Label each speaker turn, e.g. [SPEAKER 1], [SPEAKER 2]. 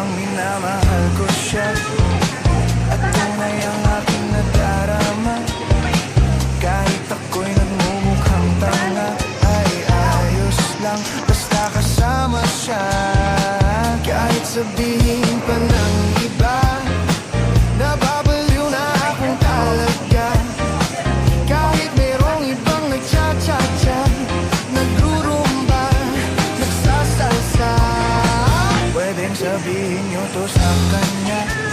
[SPEAKER 1] bang minamahal ko siya? At tunay ang aking nadarama, kahit ako'y nagmumukhang tanga, ay ayos lang basta kasama siya. Kahit sabihin pa ng iba, nababaliw na akong talaga. Kahit merong ibang nagcha-cha-cha, nagrurumba, nagsasalsa, pwedeng sabihin nyo to sa kanya.